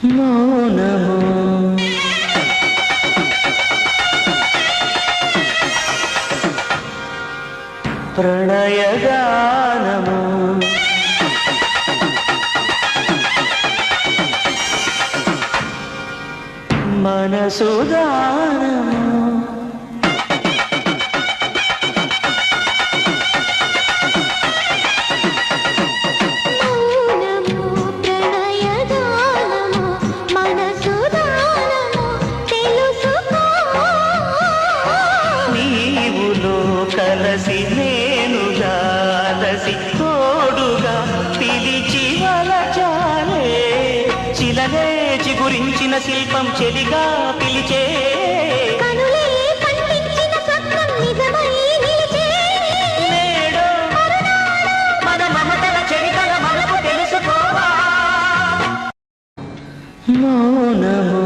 మౌనము ప్రణయగానము మనసుదానము కలసి నేనుగా దసి తోడుగా పిలిచి వలచాలే చిలనే చిగురించిన శిల్పం చెలిగా పిలిచే నేడు మన మమతల చరితల మనకు తెలుసుకోవా మౌనము